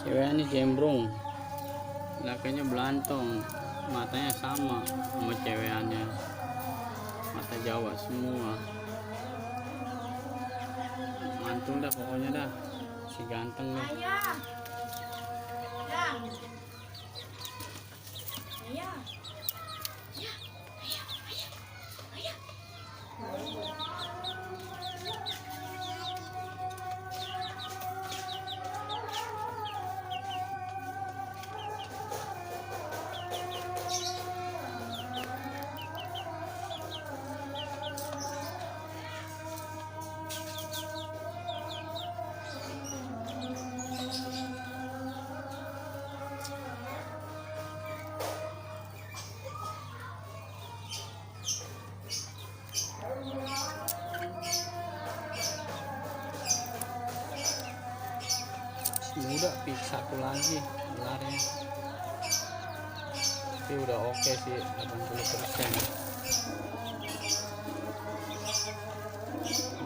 Cewek ini jembrung, lakinya belantong, matanya sama cewekannya, mata Jawa semua. Mantul dah pokoknya dah, si ganteng dah. Muda pik satu lagi gelarnya, tapi udah oke sih 80%.